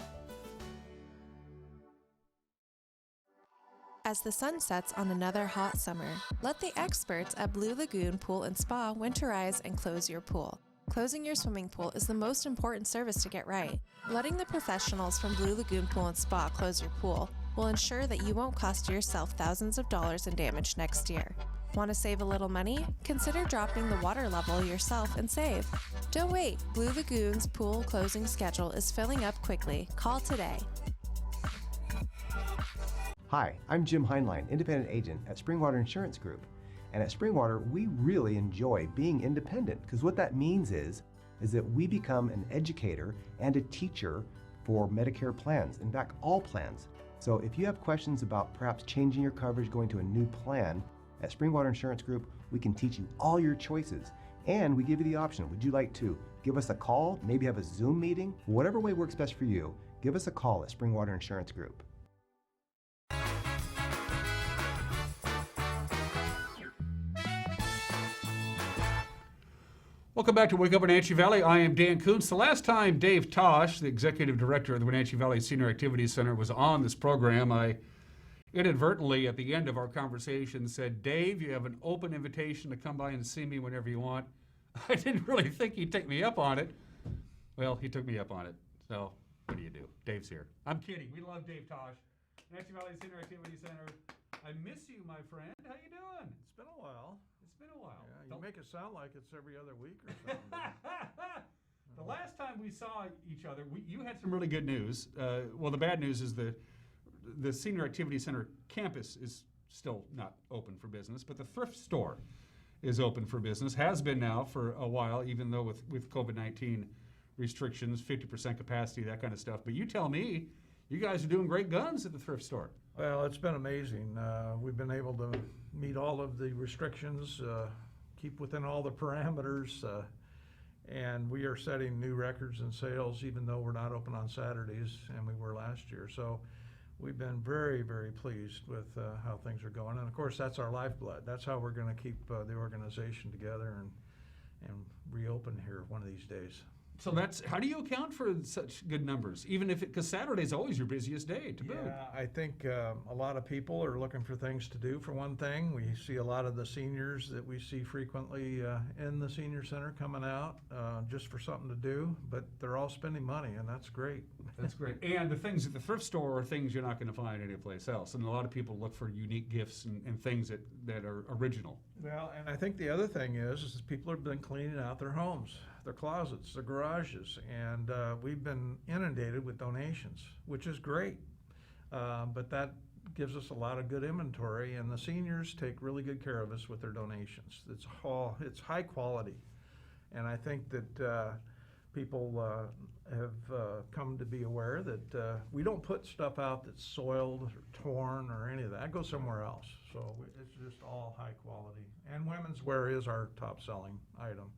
As the sun sets on another hot summer, let the experts at Blue Lagoon Pool and Spa winterize and close your pool. Closing your swimming pool is the most important service to get right. Letting the professionals from Blue Lagoon Pool and Spa close your pool will ensure that you won't cost yourself thousands of dollars in damage next year. Want to save a little money? Consider dropping the water level yourself and save. Don't wait. Blue Lagoon's pool closing schedule is filling up quickly. Call today. Hi, I'm Jim Heinlein, independent agent at Springwater Insurance Group. And at Springwater, we really enjoy being independent because what that means is that we become an educator and a teacher for Medicare plans. In fact, all plans. So if you have questions about perhaps changing your coverage, going to a new plan, at Springwater Insurance Group, we can teach you all your choices. And we give you the option. Would you like to give us a call, maybe have a Zoom meeting? Whatever way works best for you, give us a call at Springwater Insurance Group. Welcome back to Wake Up Wenatchee Valley. I am Dan Kuntz. The last time Dave Tosh, the executive director of the Wenatchee Valley Senior Activities Center, was on this program, I inadvertently, at the end of our conversation, said, Dave, you have an open invitation to come by and see me whenever you want. I didn't really think he'd take me up on it. Well, he took me up on it. So, what do you do? Dave's here. I'm kidding. We love Dave Tosh. Wenatchee Valley Senior Activities Center. I miss you, my friend. How you doing? It's been a while. It's been a while. Yeah, you make it sound like it's every other week or something. The last time we saw each other, you had some really good news. Well, the bad news is the Senior Activity Center campus is still not open for business, but the thrift store is open for business, has been now for a while, even though with COVID-19 restrictions, 50% capacity, that kind of stuff. But you tell me, you guys are doing great guns at the thrift store. Well, it's been amazing. We've been able to meet all of the restrictions, keep within all the parameters, and we are setting new records in sales, even though we're not open on Saturdays, and we were last year. So we've been very, very pleased with how things are going. And of course, that's our lifeblood. That's how we're going to keep the organization together and reopen here one of these days. So how do you account for such good numbers? Even if because Saturday's always your busiest day to boot. Yeah, I think a lot of people are looking for things to do, for one thing. We see a lot of the seniors that we see frequently in the senior center coming out just for something to do, but they're all spending money, and that's great. That's great. And the things at the thrift store are things you're not going to find anyplace else. And a lot of people look for unique gifts and things that are original. Well, and I think the other thing is people have been cleaning out their homes, their closets, their garages, and we've been inundated with donations, which is great. But that gives us a lot of good inventory, and the seniors take really good care of us with their donations. It's high quality, and I think that people have come to be aware that we don't put stuff out that's soiled or torn or any of that. It goes somewhere else. So it's just all high quality. And women's wear is our top selling item.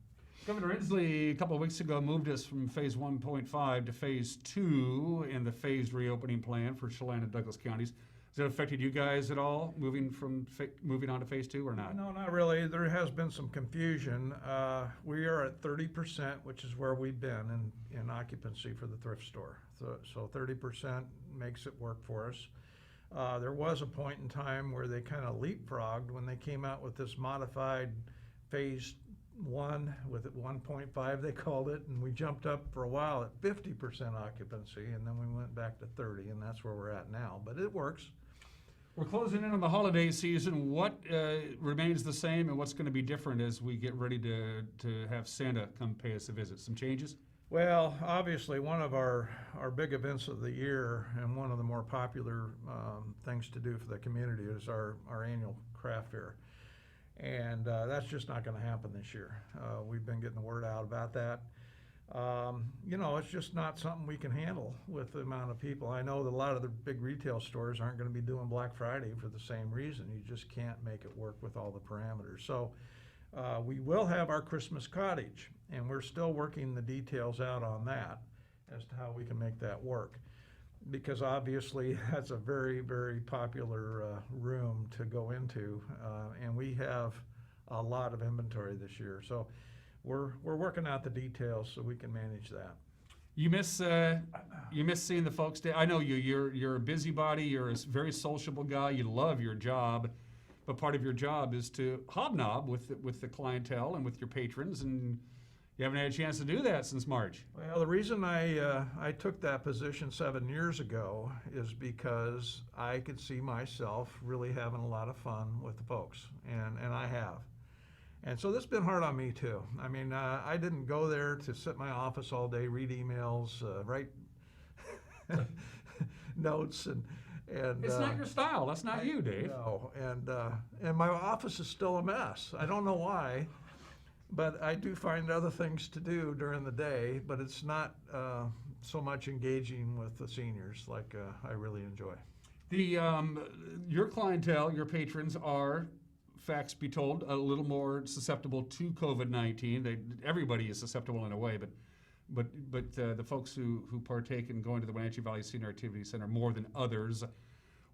Governor Inslee a couple of weeks ago moved us from phase 1.5 to phase 2 in the phased reopening plan for Chelan and Douglas counties. Has that affected you guys at all, moving on to phase 2 or not? No, not really. There has been some confusion. We are at 30%, which is where we've been in occupancy for the thrift store. So 30% makes it work for us. There was a point in time where they kind of leapfrogged when they came out with this modified phase 1 with 1.5 they called it, and we jumped up for a while at 50% occupancy, and then we went back to 30, and that's where we're at now. But it works. We're closing in on the holiday season. What remains the same, and what's going to be different as we get ready to have Santa come pay us a visit? Some changes? Well, obviously, one of our big events of the year and one of the more popular things to do for the community is our annual craft fair. And that's just not going to happen this year. We've been getting the word out about that. It's just not something we can handle with the amount of people. I know that a lot of the big retail stores aren't going to be doing Black Friday for the same reason. You just can't make it work with all the parameters. So we will have our Christmas cottage, and we're still working the details out on that as to how we can make that work. Because obviously that's a very, very popular room to go into, and we have a lot of inventory this year. So we're working out the details so we can manage that. You miss seeing the folks. I know you're a busybody. You're a very sociable guy. You love your job, but part of your job is to hobnob with the clientele and with your patrons, and you haven't had a chance to do that since March. Well, the reason I took that position 7 years ago is because I could see myself really having a lot of fun with the folks, and I have. And so this has been hard on me too. I mean, I didn't go there to sit in my office all day, read emails, write notes, And It's not your style. That's not you, Dave. No, and my office is still a mess. I don't know why, but I do find other things to do during the day, but it's not so much engaging with the seniors like I really enjoy. Your clientele, your patrons are, facts be told, a little more susceptible to COVID-19. Everybody is susceptible in a way, but the folks who partake in going to the Wenatchee Valley Senior Activity Center more than others.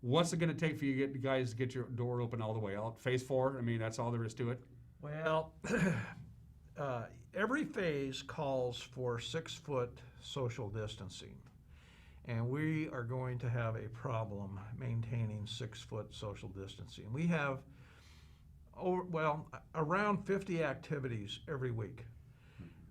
What's it going to take for you guys to get your door open all the way out? Phase 4? I mean, that's all there is to it? Well, every phase calls for 6-foot social distancing. And we are going to have a problem maintaining 6-foot social distancing. We have around 50 activities every week.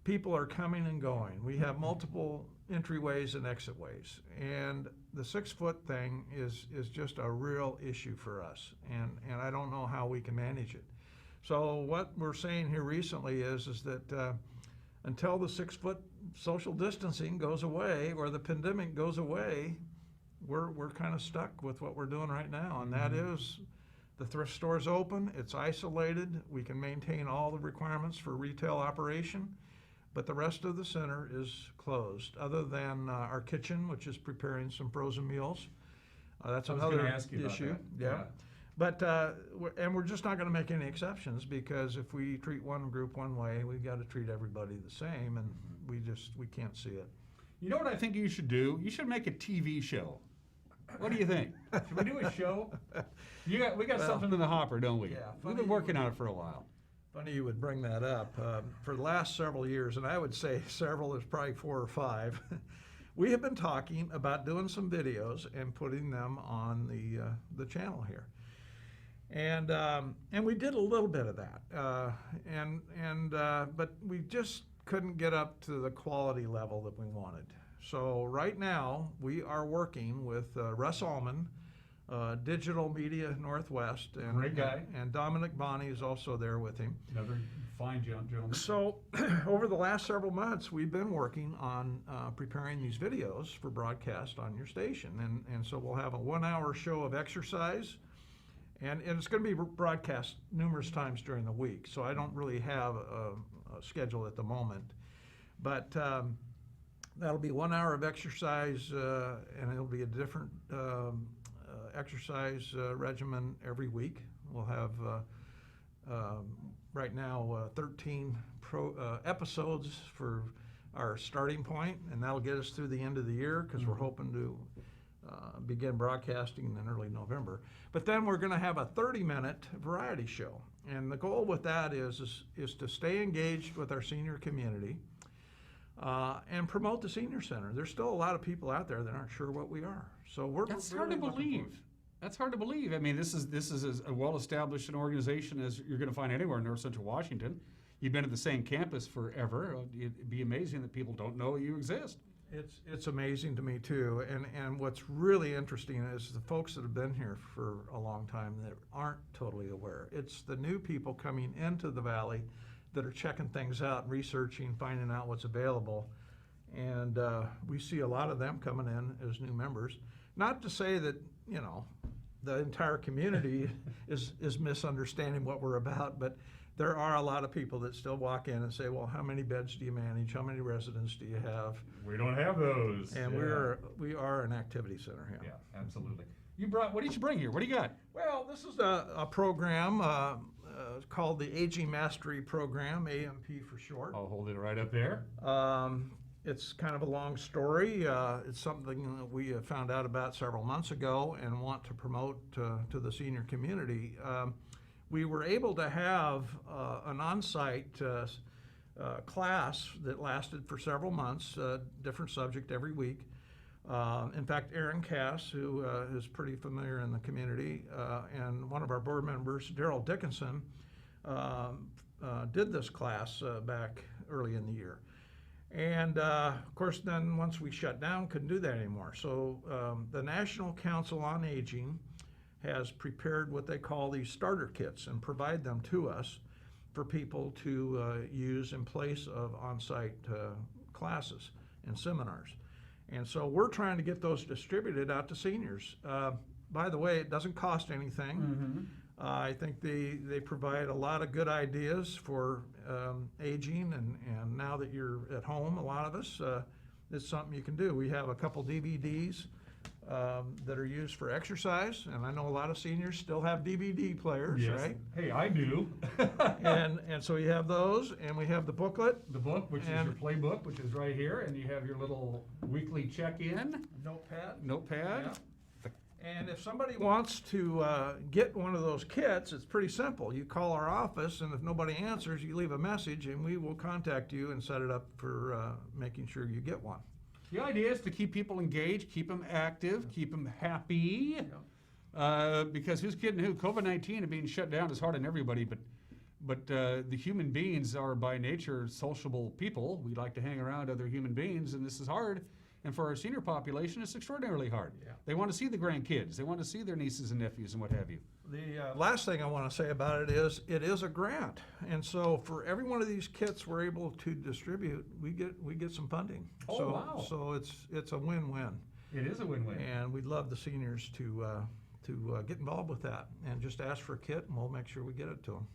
People are coming and going. We have multiple entryways and exitways. And the 6-foot thing is just a real issue for us. And I don't know how we can manage it. So what we're saying here recently is that until the 6-foot social distancing goes away or the pandemic goes away, we're kind of stuck with what we're doing right now. And that is the thrift store's open, it's isolated, we can maintain all the requirements for retail operation, but the rest of the center is closed, other than our kitchen, which is preparing some frozen meals. That's another issue. Yeah. But we're just not going to make any exceptions, because if we treat one group one way, we've got to treat everybody the same, and we can't see it. You know what I think you should do? You should make a TV show. What do you think? Should we do a show? We got something in the hopper, don't we? Yeah. We've been working on it for a while. Funny you would bring that up. For the last several years, and I would say several is probably 4 or 5, we have been talking about doing some videos and putting them on the channel here. And we did a little bit of that, but we just couldn't get up to the quality level that we wanted. So right now we are working with Russ Allman, Digital Media Northwest, and great guy, and Dominic Bonney is also there with him. Another fine gentleman. So over the last several months, we've been working on preparing these videos for broadcast on your station, and so we'll have a 1-hour show of exercise. And it's going to be broadcast numerous times during the week, so I don't really have a schedule at the moment. But that'll be 1 hour of exercise, and it'll be a different exercise regimen every week. We'll have, right now, 13 episodes for our starting point, and that'll get us through the end of the year, because we're hoping to begin broadcasting in early November. But then we're going to have a 30-minute variety show. And the goal with that is to stay engaged with our senior community and promote the senior center. There's still a lot of people out there that aren't sure what we are. So that's hard to believe. That's hard to believe. I mean, this is as well-established an organization as you're going to find anywhere in North Central Washington. You've been at the same campus forever. It'd be amazing that people don't know you exist. It's amazing to me too, and what's really interesting is the folks that have been here for a long time that aren't totally aware. It's the new people coming into the valley that are checking things out, researching, finding out what's available, and we see a lot of them coming in as new members. Not to say that the entire community is misunderstanding what we're about, but there are a lot of people that still walk in and say, well, how many beds do you manage? How many residents do you have? We don't have those. And we are an activity center here. Yeah, absolutely. What did you bring here? What do you got? Well, this is a program called the Aging Mastery Program, AMP for short. I'll hold it right up there. It's kind of a long story. It's something that we found out about several months ago and want to promote to the senior community. We were able to have an on-site class that lasted for several months, different subject every week. In fact, Aaron Cass, who is pretty familiar in the community, and one of our board members, Daryl Dickinson, did this class back early in the year. And of course, then once we shut down, couldn't do that anymore. So the National Council on Aging has prepared what they call these starter kits and provide them to us for people to use in place of on-site classes and seminars. And so we're trying to get those distributed out to seniors. by the way, it doesn't cost anything. I think they provide a lot of good ideas for aging, and now that you're at home, a lot of us, it's something you can do. We have a couple DVDs that are used for exercise, and I know a lot of seniors still have DVD players, Yes. right? Hey, I do. and so you have those, and we have the booklet. The book, which is your playbook, which is right here, and you have your little weekly check-in. Notepad. Yeah. And if somebody wants to get one of those kits, it's pretty simple. You call our office, and if nobody answers, you leave a message, and we will contact you and set it up for making sure you get one. The idea is to keep people engaged, keep them active, keep them happy. Because who's kidding who? COVID-19 and being shut down is hard on everybody, but the human beings are by nature sociable people. We like to hang around other human beings, and this is hard. And for our senior population, it's extraordinarily hard. They want to see the grandkids. They want to see their nieces and nephews and what have you. The last thing I want to say about it is a grant, and so for every one of these kits we're able to distribute, we get some funding. Oh, wow. So it's a win-win. It is a win-win. And we'd love the seniors to get involved with that and just ask for a kit, and we'll make sure we get it to them.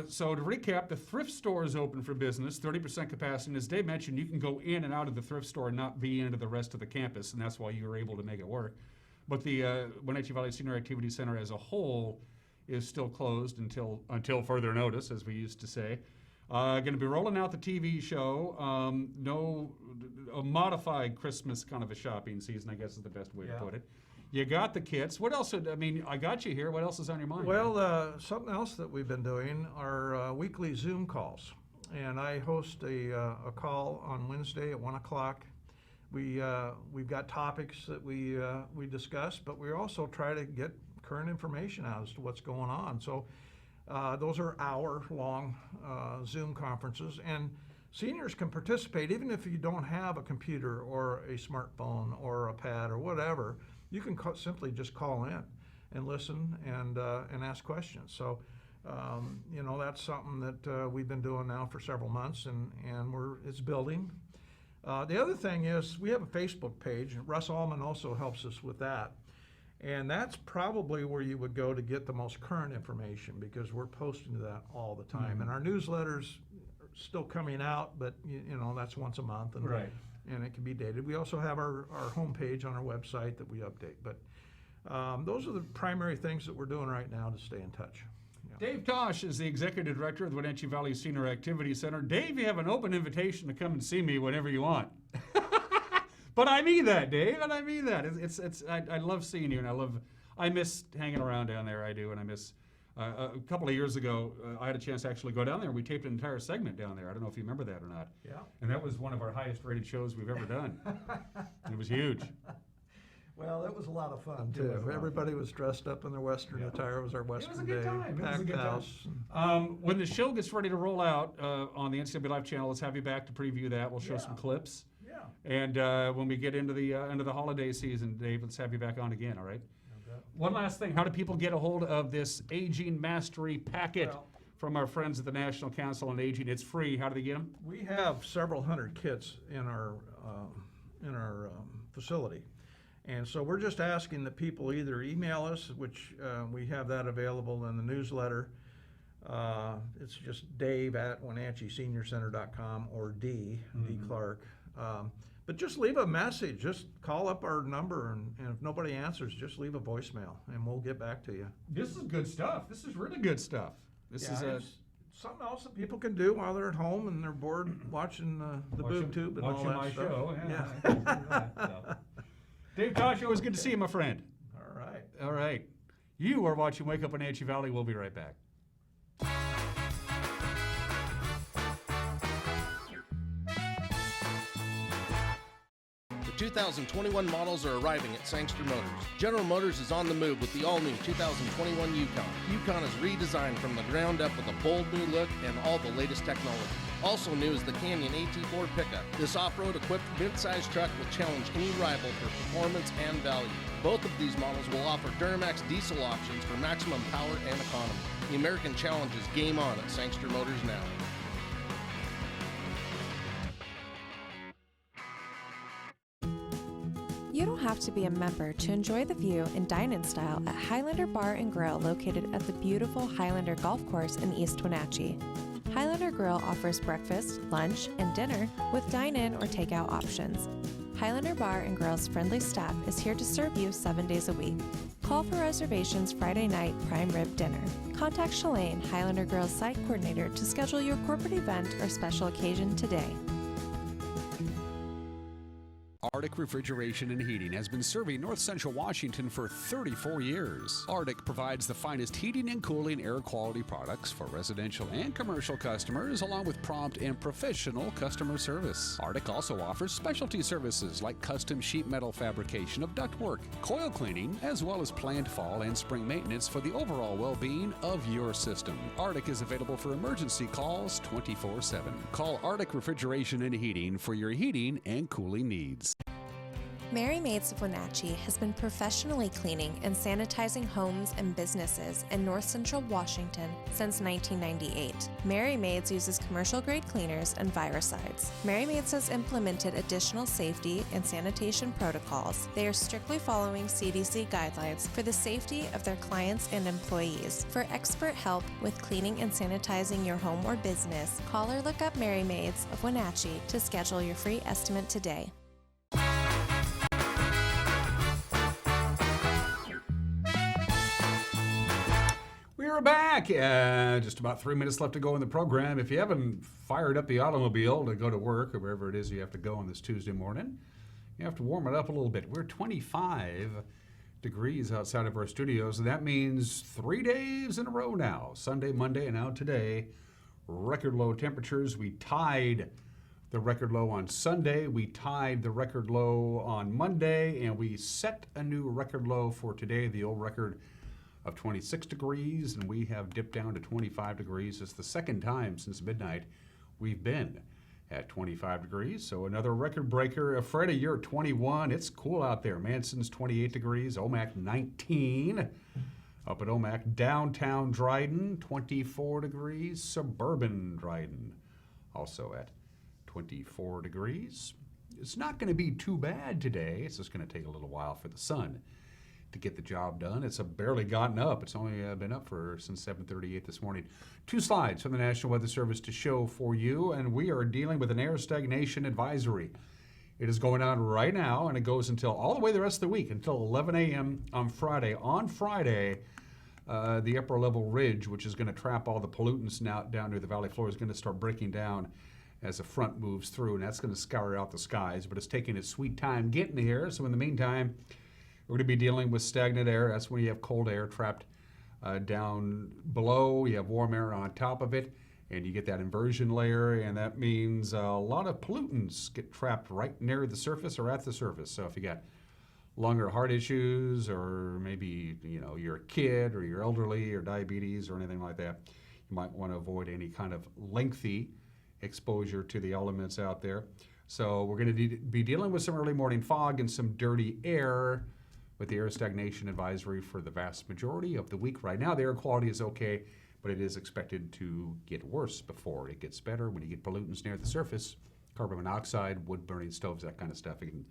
So to recap, the thrift store is open for business, 30% capacity. And as Dave mentioned, you can go in and out of the thrift store and not be into the rest of the campus, and that's why you were able to make it work. But the Wenatchee Valley Senior Activity Center as a whole is still closed until further notice, as we used to say. Going to be rolling out the TV show. A modified Christmas kind of a shopping season, I guess is the best way to put it. You got the kits. What else? I got you here. What else is on your mind? Well, something else that we've been doing are weekly Zoom calls. And I host a call on Wednesday at 1 o'clock. We've got topics that we discuss, but we also try to get current information out as to what's going on. So those are hour-long Zoom conferences. And seniors can participate even if you don't have a computer or a smartphone or a pad or whatever. You can simply just call in and listen and ask questions. So, that's something that we've been doing now for several months, and it's building. The other thing is we have a Facebook page, and Russ Allman also helps us with that. And that's probably where you would go to get the most current information, because we're posting to that all the time. Mm-hmm. And our newsletters are still coming out, but that's once a month. And, right. And it can be dated. We also have our homepage on our website that we update. But those are the primary things that we're doing right now to stay in touch. Yeah. Dave Tosh is the Executive Director of the Wenatchee Valley Senior Activity Center. Dave, you have an open invitation to come and see me whenever you want. But I mean that, Dave, and I mean that. I love seeing you, and I miss hanging around down there. I do, and I miss. A couple of years ago, I had a chance to actually go down there. We taped an entire segment down there. I don't know if you remember that or not. Yeah. And that was one of our highest rated shows we've ever done. It was huge. Well, it was a lot of fun, too. Everybody was dressed up in their Western attire. It was our Western Day. It was a good time. Packed house. When the show gets ready to roll out on the NCW Live channel, let's have you back to preview that. We'll show some clips. Yeah. And when we get into the holiday season, Dave, let's have you back on again, all right? One last thing, how do people get a hold of this Aging Mastery packet from our friends at the National Council on Aging? It's free. How do they get them? We have several hundred kits in our facility. And so we're just asking that people either email us, which we have that available in the newsletter. It's just dave@WenatcheeSeniorCenter.com or D Clark. But just leave a message. Just call up our number, and if nobody answers, just leave a voicemail, and we'll get back to you. This is good stuff. This is really good stuff. This is something else that people can do while they're at home and they're bored watching the boob tube and all that my stuff. show. Yeah. Dave Tosh, always good to see you, my friend. All right. You are watching Wake Up Wenatchee Valley. We'll be right back. The 2021 models are arriving at Sangster Motors. General Motors is on the move with the all-new 2021 Yukon. Yukon is redesigned from the ground up with a bold new look and all the latest technology. Also new is the Canyon AT4 pickup. This off-road equipped mid-size truck will challenge any rival for performance and value. Both of these models will offer Duramax diesel options for maximum power and economy. The American Challenge is game on at Sangster Motors now. You don't have to be a member to enjoy the view and dine in style at Highlander Bar and Grill located at the beautiful Highlander Golf Course in East Wenatchee. Highlander Grill offers breakfast, lunch, and dinner with dine-in or takeout options. Highlander Bar and Grill's friendly staff is here to serve you 7 days a week. Call for reservations Friday night prime rib dinner. Contact Shalane, Highlander Grill's site coordinator, to schedule your corporate event or special occasion today. Arctic Refrigeration and Heating has been serving North Central Washington for 34 years. Arctic provides the finest heating and cooling air quality products for residential and commercial customers, along with prompt and professional customer service. Arctic also offers specialty services like custom sheet metal fabrication of ductwork, coil cleaning, as well as planned fall and spring maintenance for the overall well-being of your system. Arctic is available for emergency calls 24/7. Call Arctic Refrigeration and Heating for your heating and cooling needs. Mary Maids of Wenatchee has been professionally cleaning and sanitizing homes and businesses in North Central Washington since 1998. Mary Maids uses commercial-grade cleaners and viricides. Mary Maids has implemented additional safety and sanitation protocols. They are strictly following CDC guidelines for the safety of their clients and employees. For expert help with cleaning and sanitizing your home or business, call or look up Mary Maids of Wenatchee to schedule your free estimate today. We're back. Just about 3 minutes left to go in the program. If you haven't fired up the automobile to go to work or wherever it is you have to go on this Tuesday morning, you have to warm it up a little bit. We're 25 degrees outside of our studios, and that means 3 days in a row now. Sunday, Monday, and now today, record low temperatures. We tied the record low on Sunday. We tied the record low on Monday, and we set a new record low for today, the old record of 26 degrees, and we have dipped down to 25 degrees. It's the second time since midnight we've been at 25 degrees, so another record breaker. Freddie, you're at 21. It's cool out there. Manson's 28 degrees, Omak 19. Up at Omak, downtown Dryden, 24 degrees. Suburban Dryden, also at 24 degrees. It's not going to be too bad today. It's just going to take a little while for the sun to get the job done. It's barely gotten up. It's only been up since 7:38 this morning. 2 slides from the National Weather Service to show for you, and we are dealing with an air stagnation advisory. It is going on right now, and it goes until all the way the rest of the week, until 11 a.m. on Friday. On Friday, the upper level ridge, which is going to trap all the pollutants now down near the valley floor, is going to start breaking down as the front moves through, and that's going to scour out the skies, but it's taking its sweet time getting here. So in the meantime, we're going to be dealing with stagnant air. That's when you have cold air trapped down below. You have warm air on top of it, and you get that inversion layer, and that means a lot of pollutants get trapped right near the surface or at the surface. So if you got lung or heart issues, or maybe you're a kid or you're elderly or diabetes or anything like that, you might want to avoid any kind of lengthy exposure to the elements out there. So we're going to be dealing with some early morning fog and some dirty air with the air stagnation advisory for the vast majority of the week. Right now, the air quality is okay, but it is expected to get worse before it gets better. When you get pollutants near the surface, carbon monoxide, wood-burning stoves, that kind of stuff, it can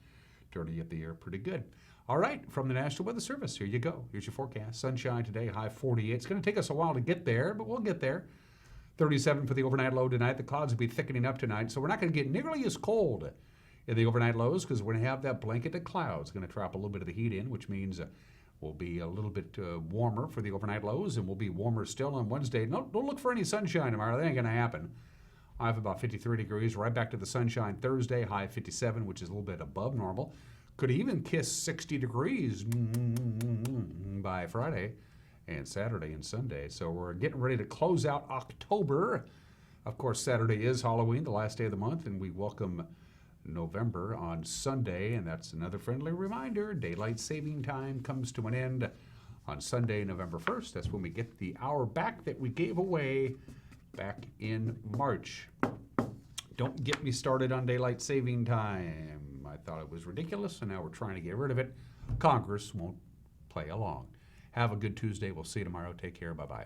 dirty up the air pretty good. All right, from the National Weather Service, here you go. Here's your forecast. Sunshine today, high 48. It's going to take us a while to get there, but we'll get there. 37 for the overnight low tonight. The clouds will be thickening up tonight, so we're not going to get nearly as cold in the overnight lows because we're going to have that blanket of clouds going to trap a little bit of the heat in, which means we'll be a little bit warmer for the overnight lows, and we'll be warmer still on Wednesday. No, don't look for any sunshine tomorrow. That ain't going to happen. I have about 53 degrees, right back to the sunshine Thursday, high 57, which is a little bit above normal. Could even kiss 60 degrees by Friday and Saturday and Sunday. So we're getting ready to close out October. Of course, Saturday is Halloween, the last day of the month, and we welcome November on Sunday, and that's another friendly reminder. Daylight saving time comes to an end on Sunday, November 1st. That's when we get the hour back that we gave away back in March. Don't get me started on daylight saving time. I thought it was ridiculous, and now we're trying to get rid of it. Congress won't play along. Have a good Tuesday. We'll see you tomorrow. Take care. Bye-bye.